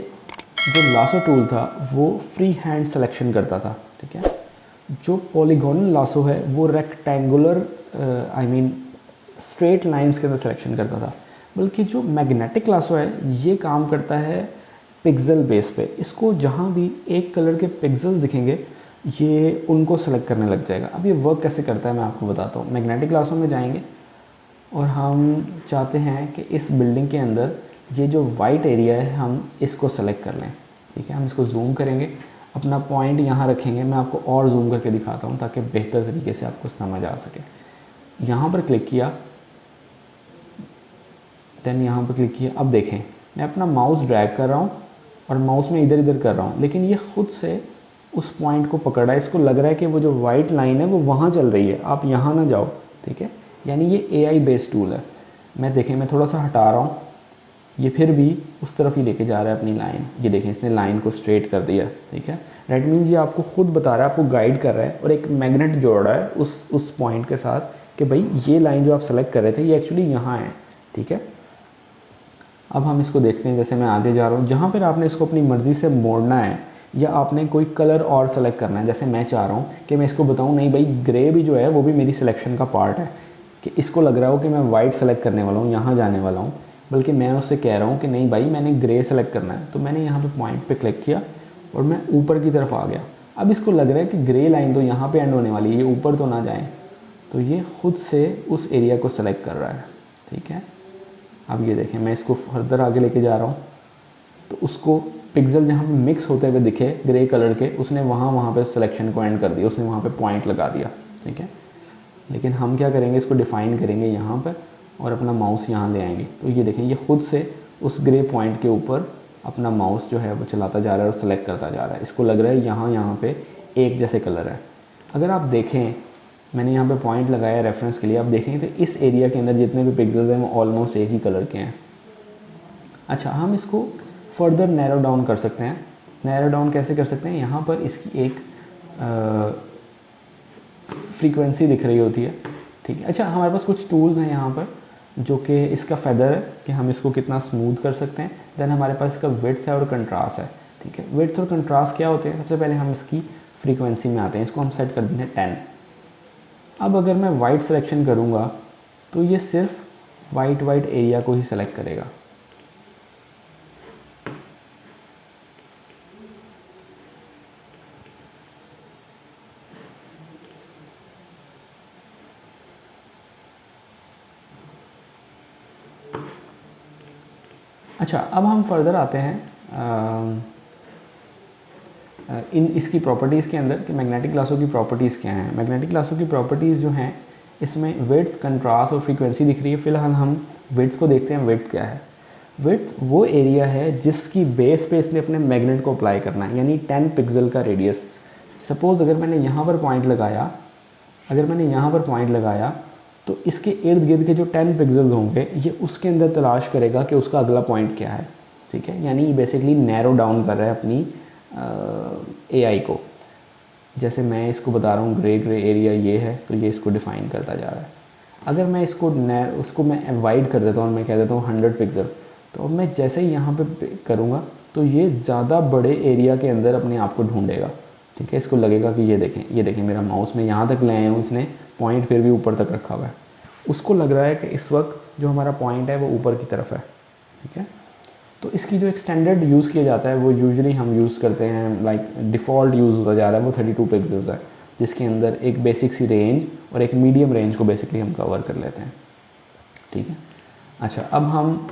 जो लासो टूल था वो फ्री हैंड सिलेक्शन करता था, ठीक है, जो पॉलीगोनल लासो है वो रेक्टेंगुलर स्ट्रेट लाइंस के अंदर सिलेक्शन करता था, बल्कि जो मैग्नेटिक लासो है ये काम करता है पिक्सल बेस पे। इसको जहाँ भी एक कलर के पिक्सल्स दिखेंगे ये उनको सेलेक्ट करने लग जाएगा। अब ये वर्क कैसे करता है मैं आपको बताता हूँ। मैग्नेटिक लासो में जाएंगे और हम चाहते हैं कि इस बिल्डिंग के अंदर ये जो वाइट एरिया है हम इसको सेलेक्ट कर लें। ठीक है, हम इसको जूम करेंगे, अपना पॉइंट यहाँ रखेंगे। मैं आपको और जूम करके दिखाता हूँ ताकि बेहतर तरीके से आपको समझ आ सके। यहाँ पर क्लिक किया, देन यहाँ पर क्लिक किया। अब देखें मैं अपना माउस ड्रैग कर रहा हूँ और माउस में इधर इधर कर रहा हूँ, लेकिन ये खुद से उस पॉइंट को पकड़ रहा है। इसको लग रहा है कि वो जो वाइट लाइन है वो वहाँ चल रही है, आप यहाँ ना जाओ। ठीक है, यानी ये AI बेस्ड टूल है। मैं देखें मैं थोड़ा सा हटा रहा हूँ, ये फिर भी उस तरफ ही लेके जा रहा है अपनी लाइन। ये देखें इसने लाइन को स्ट्रेट कर दिया। ठीक है, दैट मीन्स ये आपको खुद बता रहा है, आपको गाइड कर रहा है और एक मैग्नेट जोड़ रहा है उस पॉइंट के साथ कि भाई ये लाइन जो आप सेलेक्ट कर रहे थे ये एक्चुअली यहाँ है। ठीक है, अब हम इसको देखते हैं। जैसे मैं आगे जा रहा हूँ, जहाँ पर आपने इसको अपनी मर्ज़ी से मोड़ना है या आपने कोई कलर और सेलेक्ट करना है। जैसे मैं चाह रहा हूँ कि मैं इसको बताऊँ नहीं भाई ग्रे भी जो है वो भी मेरी सिलेक्शन का पार्ट है, कि इसको लग रहा हो कि मैं वाइट सेलेक्ट करने वाला हूँ, यहाँ जाने वाला हूँ, बल्कि मैं उससे कह रहा हूँ कि नहीं भाई मैंने ग्रे सेलेक्ट करना है। तो मैंने यहाँ पे पॉइंट पे क्लिक किया और मैं ऊपर की तरफ आ गया। अब इसको लग रहा है कि ग्रे लाइन तो यहाँ पे एंड होने वाली है, ये ऊपर तो ना जाए, तो ये खुद से उस एरिया को सेलेक्ट कर रहा है। ठीक है, अब ये देखें मैं इसको फर्दर आगे लेके जा रहा हूँ तो उसको पिक्सल जहाँ पे मिक्स होते हुए दिखे ग्रे कलर के, उसने वहाँ पे सिलेक्शन को एंड कर दिया, उसने वहाँ पे पॉइंट लगा दिया। ठीक है, लेकिन हम क्या करेंगे, इसको डिफ़ाइन करेंगे यहाँ पर और अपना माउस यहाँ ले आएंगे। तो ये देखें ये खुद से उस ग्रे पॉइंट के ऊपर अपना माउस जो है वो चलाता जा रहा है और सेलेक्ट करता जा रहा है। इसको लग रहा है यहाँ पे एक जैसे कलर है। अगर आप देखें मैंने यहाँ पे पॉइंट लगाया रेफरेंस के लिए, आप देखेंगे तो इस एरिया के अंदर जितने भी पिक्सल्स हैं वो ऑलमोस्ट एक ही कलर के हैं। अच्छा, हम इसको फर्दर नैरो डाउन कर सकते हैं। नैरो डाउन कैसे कर सकते हैं, यहाँ पर इसकी एक फ्रीक्वेंसी दिख रही होती है। ठीक है, अच्छा हमारे पास कुछ टूल्स हैं यहाँ पर जो कि इसका फेदर है कि हम इसको कितना स्मूथ कर सकते हैं। देन हमारे पास इसका विड्थ है और कंट्रास्ट है। ठीक है, विड्थ और कंट्रास्ट क्या होते हैं, सबसे पहले हम इसकी फ्रीक्वेंसी में आते हैं। इसको हम सेट कर देते हैं 10। अब अगर मैं वाइट सिलेक्शन करूँगा तो ये सिर्फ वाइट एरिया को ही सिलेक्ट करेगा। अच्छा, अब हम फर्दर आते हैं इसकी प्रॉपर्टीज़ के अंदर कि मैग्नेटिक लासो की प्रॉपर्टीज़ क्या हैं। मैग्नेटिक लासो की प्रॉपर्टीज़ जो हैं इसमें विड्थ, कंट्रास्ट और फ्रीक्वेंसी दिख रही है। फ़िलहाल हम विड्थ को देखते हैं। विड्थ क्या है, विड्थ वो एरिया है जिसकी बेस पे इसने अपने मैग्नेट को अप्लाई करना है, यानी 10 पिक्सल का रेडियस। सपोज़ अगर मैंने यहाँ पर पॉइंट लगाया तो इसके इर्द गिर्द के जो 10 पिक्सल होंगे ये उसके अंदर तलाश करेगा कि उसका अगला पॉइंट क्या है। ठीक है, यानी बेसिकली नैरो डाउन कर रहा है अपनी AI को। जैसे मैं इसको बता रहा हूँ ग्रे एरिया ये है, तो ये इसको डिफ़ाइन करता जा रहा है। अगर मैं उसको मैं वाइड कर देता हूँ और मैं कह देता हूँ 100 पिक्सल, तो अब मैं जैसे ही यहाँ पे करूँगा तो ये ज़्यादा बड़े एरिया के अंदर अपने आप को ढूंढेगा। ठीक है, इसको लगेगा कि ये देखें मेरा माउस में यहाँ तक ले आया हूँ, इसने पॉइंट फिर भी ऊपर तक रखा हुआ है। उसको लग रहा है कि इस वक्त जो हमारा पॉइंट है वो ऊपर की तरफ है। ठीक है, तो इसकी जो एक स्टैंडर्ड यूज़ किया जाता है वो यूजुअली हम यूज़ करते हैं, लाइक डिफ़ॉल्ट यूज़ होता जा रहा है वो 32 पिक्सल्स है, जिसके अंदर एक बेसिक सी रेंज और एक मीडियम रेंज को बेसिकली हम कवर कर लेते हैं। ठीक है, अच्छा अब हम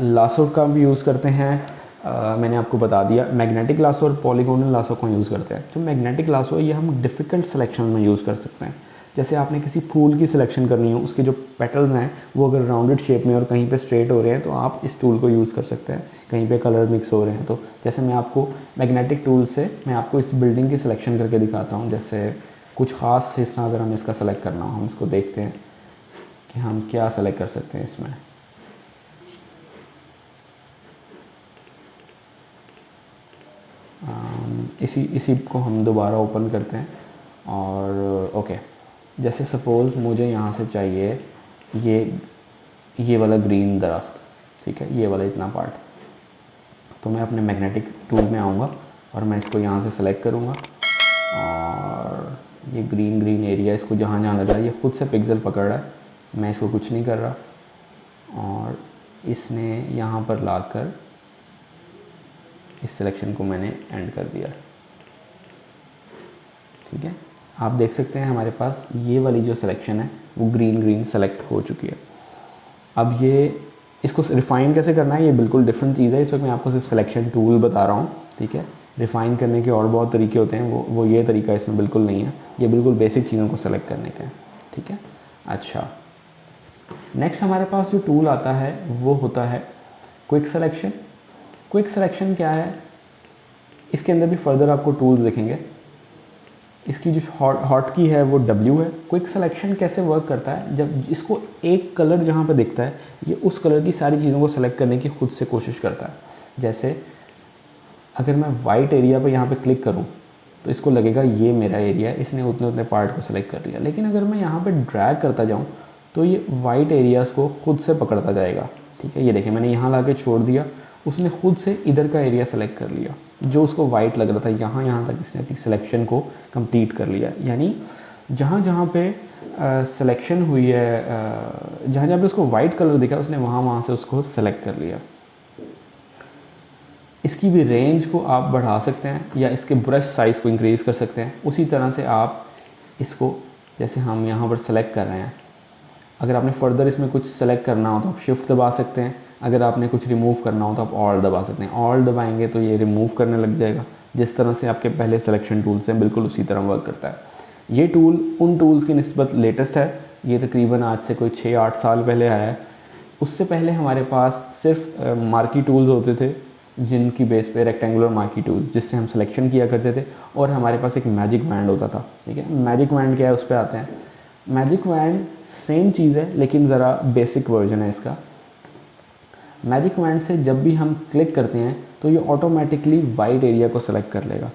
लासो का भी यूज़ करते हैं। मैंने आपको बता दिया मैग्नेटिक लासो और पॉलीगोनल लासो को यूज़ करते हैं। जो मैग्नेटिक लासो है ये हम डिफ़िकल्ट सिलेक्शन में यूज़ कर सकते हैं। जैसे आपने किसी फूल की सिलेक्शन करनी हो, उसके जो पेटल्स हैं वो अगर राउंडेड शेप में और कहीं पे स्ट्रेट हो रहे हैं तो आप इस टूल को यूज़ कर सकते हैं। कहीं पे कलर मिक्स हो रहे हैं तो जैसे मैं आपको मैग्नेटिक टूल से मैं आपको इस बिल्डिंग की सिलेक्शन करके दिखाता हूँ। जैसे कुछ ख़ास हिस्सा अगर हमें इसका सेलेक्ट करना हो, हम इसको देखते हैं कि हम क्या सेलेक्ट कर सकते हैं इसमें। इसी को हम दोबारा ओपन करते हैं और ओके, जैसे सपोज़ मुझे यहाँ से चाहिए ये वाला ग्रीन दरख्त, ठीक है, ये वाला इतना पार्ट, तो मैं अपने मैग्नेटिक टूल में आऊँगा और मैं इसको यहाँ से सेलेक्ट करूँगा और ये ग्रीन एरिया, इसको जहाँ जहाँ लग रहा है ये खुद से पिक्सल पकड़ रहा है, मैं इसको कुछ नहीं कर रहा और इसने यहाँ पर लाकर इस सिलेक्शन को मैंने एंड कर दिया। ठीक है, आप देख सकते हैं हमारे पास ये वाली जो सिलेक्शन है वो ग्रीन सेलेक्ट हो चुकी है। अब ये इसको रिफ़ाइन कैसे करना है ये बिल्कुल डिफरेंट चीज़ है, इस वक्त मैं आपको सिर्फ सिलेक्शन टूल बता रहा हूँ। ठीक है, रिफ़ाइन करने के और बहुत तरीके होते हैं, वो ये तरीका इसमें बिल्कुल नहीं है, ये बिल्कुल बेसिक चीज़ों को सेलेक्ट करने का है। ठीक है, अच्छा, नेक्स्ट हमारे पास जो टूल आता है वो होता है क्विक सिलेक्शन। क्विक सिलेक्शन क्या है, इसके अंदर भी फर्दर आपको टूल्स दिखेंगे। इसकी जो हॉट की है वो W है। क्विक सिलेक्शन कैसे वर्क करता है, जब इसको एक कलर जहाँ पे दिखता है ये उस कलर की सारी चीज़ों को सेलेक्ट करने की खुद से कोशिश करता है। जैसे अगर मैं वाइट एरिया पे यहाँ पे क्लिक करूँ तो इसको लगेगा ये मेरा एरिया है, इसने उतने पार्ट को सेलेक्ट कर लिया। लेकिन अगर मैं यहाँ पे ड्रैग करता जाऊँ तो ये वाइट एरियाज़ को खुद से पकड़ता जाएगा। ठीक है, ये देखिए मैंने यहाँ ला के छोड़ दिया, उसने खुद से इधर का एरिया सेलेक्ट कर लिया जो उसको वाइट लग रहा था, यहाँ तक इसने अपनी सिलेक्शन को कंप्लीट कर लिया। यानी जहाँ पे सिलेक्शन हुई है, जहाँ पे उसको वाइट कलर दिखा उसने वहाँ से उसको सेलेक्ट कर लिया। इसकी भी रेंज को आप बढ़ा सकते हैं या इसके ब्रश साइज़ को इंक्रीज़ कर सकते हैं। उसी तरह से आप इसको, जैसे हम यहाँ पर सेलेक्ट कर रहे हैं, अगर आपने फर्दर इसमें कुछ सेलेक्ट करना हो तो आप शिफ्ट दबा सकते हैं, अगर आपने कुछ रिमूव करना हो तो आप ऑल्ट दबा सकते हैं। ऑल्ट दबाएंगे तो ये रिमूव करने लग जाएगा, जिस तरह से आपके पहले सिलेक्शन टूल्स हैं बिल्कुल उसी तरह वर्क करता है। ये टूल उन टूल्स की निस्बत लेटेस्ट है, ये तकरीबन आज से कोई 6-8 साल पहले आया है। उससे पहले हमारे पास सिर्फ मार्की टूल्स होते थे, जिनकी बेस पे रेक्टेंगुलर मार्की टूल्स, जिससे हम सिलेक्शन किया करते थे, और हमारे पास एक मैजिक वैंड होता था। ठीक है, मैजिक वैंड क्या है उस पर आते हैं। मैजिक वैंड सेम चीज़ है लेकिन ज़रा बेसिक वर्जन है इसका। मैजिक वैंड से जब भी हम क्लिक करते हैं तो ये ऑटोमेटिकली वाइड एरिया को सेलेक्ट कर लेगा,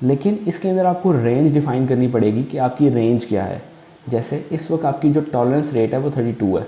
लेकिन इसके अंदर आपको रेंज डिफ़ाइन करनी पड़ेगी कि आपकी रेंज क्या है। जैसे इस वक्त आपकी जो टॉलरेंस रेट है वो 32 है,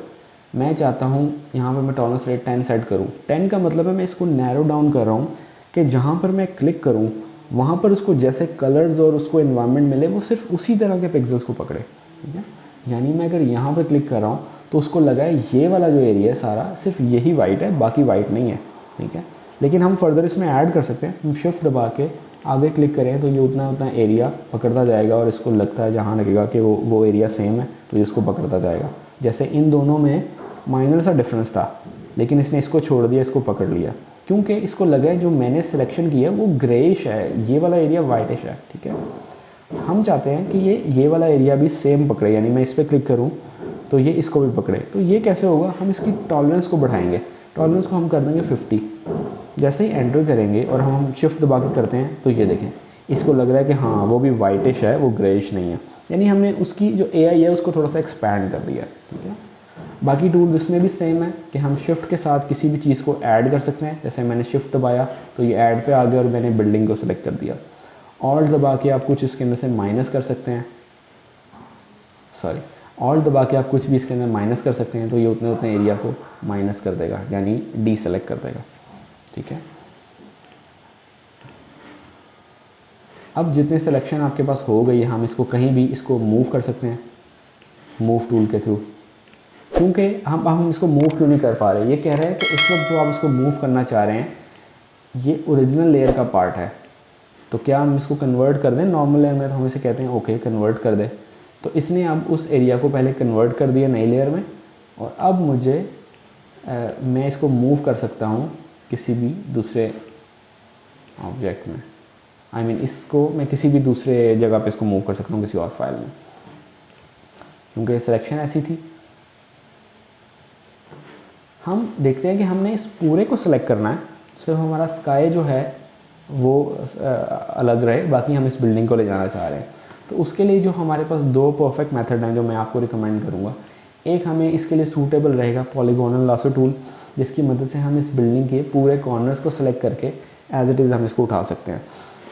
मैं चाहता हूँ यहाँ पर मैं टॉलरेंस रेट 10 सेट करूँ। 10 का मतलब है मैं इसको नैरो डाउन कर रहा हूँ कि जहाँ पर मैं क्लिक करूँ वहाँ पर उसको जैसे कलर्स और उसको एनवायरनमेंट मिले वो सिर्फ उसी तरह के पिक्सल्स को पकड़े। ठीक है, यानी मैं अगर यहाँ पर क्लिक कर रहा हूँ तो उसको लगा है ये वाला जो एरिया है सारा सिर्फ यही वाइट है, बाकी वाइट नहीं है। ठीक है, लेकिन हम फर्दर इसमें ऐड कर सकते हैं। हम शिफ्ट दबा के आगे क्लिक करें तो ये उतना एरिया पकड़ता जाएगा और इसको लगता है जहाँ लगेगा कि वो एरिया सेम है तो ये इसको पकड़ता जाएगा। जैसे इन दोनों में माइनर सा डिफरेंस था, लेकिन इसने इसको छोड़ दिया, इसको पकड़ लिया, क्योंकि इसको लगा है जो मैंने सिलेक्शन किया है वो ग्रेइश है, ये वाला एरिया वाइटिश है। ठीक है, हम चाहते हैं कि ये वाला एरिया भी सेम पकड़े, यानी मैं इस पर क्लिक करूं तो ये इसको भी पकड़े। तो ये कैसे होगा, हम इसकी टॉलरेंस को बढ़ाएंगे। टॉलरेंस को हम कर देंगे 50। जैसे ही एंटर करेंगे और हम शिफ्ट दबा के करते हैं तो ये देखें इसको लग रहा है कि हाँ वो भी वाइटिश है, वो ग्रेइश नहीं है। यानी हमने उसकी जो AI है उसको थोड़ा सा एक्सपैंड कर दिया। ठीक है, बाकी टूल्स इसमें भी सेम है कि हम शिफ्ट के साथ किसी भी चीज़ को ऐड कर सकते हैं। जैसे मैंने शिफ्ट दबाया तो ये ऐड पे आ गया और मैंने बिल्डिंग को सिलेक्ट कर दिया। ऑल्ट दबा के आप कुछ इसके अंदर से माइनस कर सकते हैं, ऑल्ट दबा के आप कुछ भी इसके अंदर माइनस कर सकते हैं तो ये उतने एरिया को माइनस कर देगा, यानी डी सेलेक्ट कर देगा। ठीक है, अब जितने सिलेक्शन आपके पास हो गई है हम इसको कहीं भी इसको मूव कर सकते हैं मूव टूल के थ्रू। क्योंकि हम इसको मूव क्यों नहीं कर पा रहे, ये कह रहे हैं कि इस वक्त जो आप इसको मूव करना चाह रहे हैं ये ओरिजिनल लेयर का पार्ट है, तो क्या हम इसको कन्वर्ट कर दें नॉर्मल लेयर में, तो हम इसे कहते हैं ओके कन्वर्ट कर दें। तो इसने अब उस एरिया को पहले कन्वर्ट कर दिया नई लेयर में, और अब मुझे मैं इसको मूव कर सकता हूँ किसी भी दूसरे ऑब्जेक्ट में। I mean, इसको मैं किसी भी दूसरे जगह पे इसको मूव कर सकता हूँ किसी और फाइल में, क्योंकि सिलेक्शन ऐसी थी। हम देखते हैं कि हमने इस पूरे को सिलेक्ट करना है, सिर्फ हमारा स्काई जो है वो अलग रहे, बाकी हम इस बिल्डिंग को ले जाना चाह रहे हैं। तो उसके लिए जो हमारे पास दो परफेक्ट मेथड हैं जो मैं आपको रिकमेंड करूँगा। एक हमें इसके लिए सूटेबल रहेगा पॉलीगोनल लासो टूल, जिसकी मदद से हम इस बिल्डिंग के पूरे कॉर्नर्स को सिलेक्ट करके एज इट इज़ हम इसको उठा सकते हैं।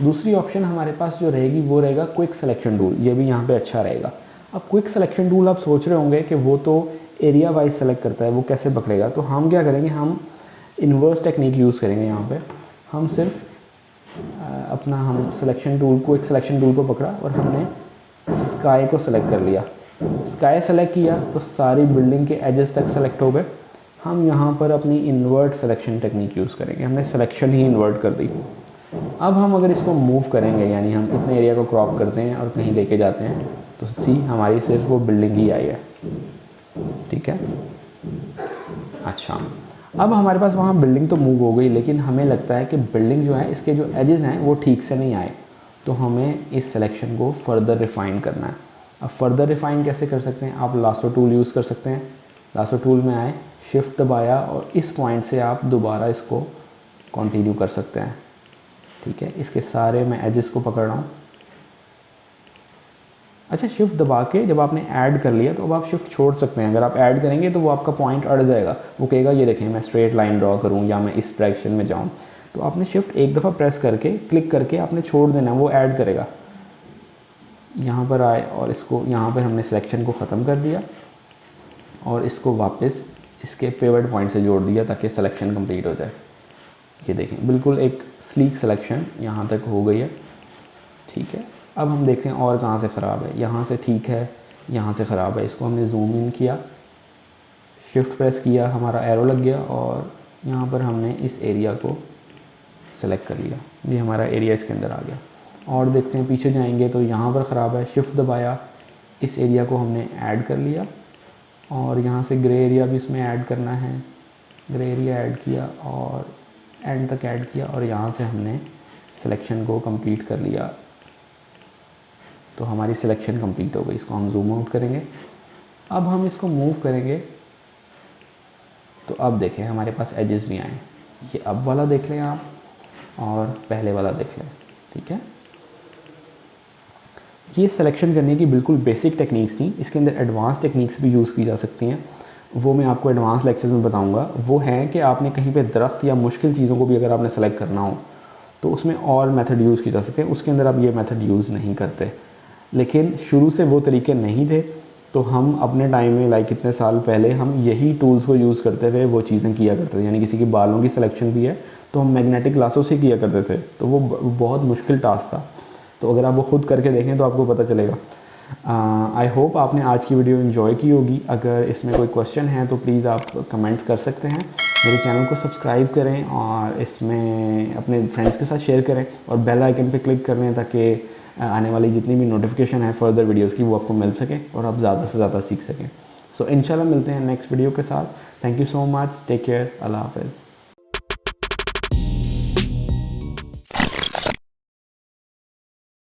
दूसरी ऑप्शन हमारे पास जो रहेगी वो रहेगा क्विक सिलेक्शन टूल, ये भी यहाँ पे अच्छा रहेगा। अब क्विक सिलेक्शन टूल आप सोच रहे होंगे कि वो तो एरिया वाइज सेलेक्ट करता है, वो कैसे पकड़ेगा। तो हम क्या करेंगे, हम इन्वर्स टेक्निक यूज़ करेंगे। यहाँ पे हम सिर्फ अपना हम सिलेक्शन टूल को, एक सिलेक्शन टूल को पकड़ा और हमने स्काई को सिलेक्ट कर लिया। स्काई सेलेक्ट किया तो सारी बिल्डिंग के एजेस तक सेलेक्ट हो गए। हम यहाँ पर अपनी इन्वर्ट सिलेक्शन टेक्निक यूज़ करेंगे, हमने सिलेक्शन ही इन्वर्ट कर दी। अब हम अगर इसको मूव करेंगे, यानी हम इतने एरिया को क्रॉप करते हैं और कहीं लेके जाते हैं, तो सी हमारी सिर्फ वो बिल्डिंग ही आई है। ठीक है, अच्छा अब हमारे पास वहाँ बिल्डिंग तो मूव हो गई, लेकिन हमें लगता है कि बिल्डिंग जो है, इसके जो एजेस हैं वो ठीक से नहीं आए, तो हमें इस सिलेक्शन को फर्दर रिफ़ाइन करना है। अब फर्दर रिफ़ाइन कैसे कर सकते हैं, आप लासो टूल यूज़ कर सकते हैं। लासो टूल में आए, शिफ्ट दबाया और इस पॉइंट से आप दोबारा इसको कंटिन्यू कर सकते हैं। ठीक है, इसके सारे मैं एजेस को पकड़ रहा हूँ। अच्छा, शिफ्ट दबा के जब आपने ऐड कर लिया तो अब आप शिफ्ट छोड़ सकते हैं। अगर आप ऐड करेंगे तो वो आपका पॉइंट अड़ जाएगा, वो कहेगा ये देखें मैं स्ट्रेट लाइन ड्रॉ करूँ या मैं इस डायरेक्शन में जाऊँ। तो आपने शिफ्ट एक दफ़ा प्रेस करके, क्लिक करके आपने छोड़ देना, वो ऐड करेगा। यहाँ पर आए और इसको यहाँ पर हमने सिलेक्शन को ख़त्म कर दिया और इसको वापस इसके पिवट पॉइंट से जोड़ दिया ताकि सिलेक्शन कंप्लीट हो जाए। ये देखें, बिल्कुल एक स्लीक सिलेक्शन यहाँ तक हो गई है। ठीक है, अब हम देखते हैं और कहाँ से ख़राब है। यहाँ से ठीक है, यहाँ से ख़राब है। इसको हमने जूम इन किया, शिफ्ट प्रेस किया, हमारा एरो लग गया और यहाँ पर हमने इस एरिया को सेलेक्ट कर लिया। ये हमारा एरिया इसके अंदर आ गया। और देखते हैं पीछे जाएंगे तो यहाँ पर ख़राब है, शिफ्ट दबाया, इस एरिया को हमने ऐड कर लिया और यहाँ से ग्रे एरिया भी इसमें ऐड करना है। ग्रे एरिया ऐड किया और एंड तक ऐड किया और यहाँ से हमने सिलेक्शन को कंप्लीट कर लिया। तो हमारी सिलेक्शन कंप्लीट हो गई। इसको हम जूम आउट करेंगे। अब हम इसको मूव करेंगे तो अब देखें हमारे पास एजेस भी आए। ये अब वाला देख लें आप और पहले वाला देख लें। ठीक है, ये सिलेक्शन करने की बिल्कुल बेसिक टेक्निक्स थी। इसके अंदर एडवांस टेक्निक्स भी यूज़ की जा सकती हैं, वो मैं आपको एडवांस लेक्चर्स में बताऊंगा। वो है कि आपने कहीं पे दरख्त या मुश्किल चीज़ों को भी अगर आपने सेलेक्ट करना हो तो उसमें और मेथड यूज़ की जा सकते हैं। उसके अंदर आप ये मेथड यूज़ नहीं करते, लेकिन शुरू से वो तरीके नहीं थे तो हम अपने टाइम में लाइक कितने साल पहले हम यही टूल्स को यूज़ करते हुए वो चीज़ें किया करते थे। यानी किसी के बालों की सिलेक्शन भी है तो हम मैग्नेटिक ग्लासों से किया करते थे, तो वो बहुत मुश्किल टास्क था। तो अगर आप वो खुद करके देखें तो आपको पता चलेगा। आई होप आपने आज की वीडियो एंजॉय की होगी। अगर इसमें कोई क्वेश्चन है तो प्लीज़ आप कमेंट कर सकते हैं। मेरे चैनल को सब्सक्राइब करें और इसमें अपने फ्रेंड्स के साथ शेयर करें और बेल आइकन पे क्लिक कर लें ताकि आने वाली जितनी भी नोटिफिकेशन है फर्दर वीडियोस की वो आपको मिल सके और आप ज़्यादा से ज़्यादा सीख सकें। सो इंशाल्लाह मिलते हैं नेक्स्ट वीडियो के साथ। Thank you so much, take care, अल्लाह हाफ़िज़।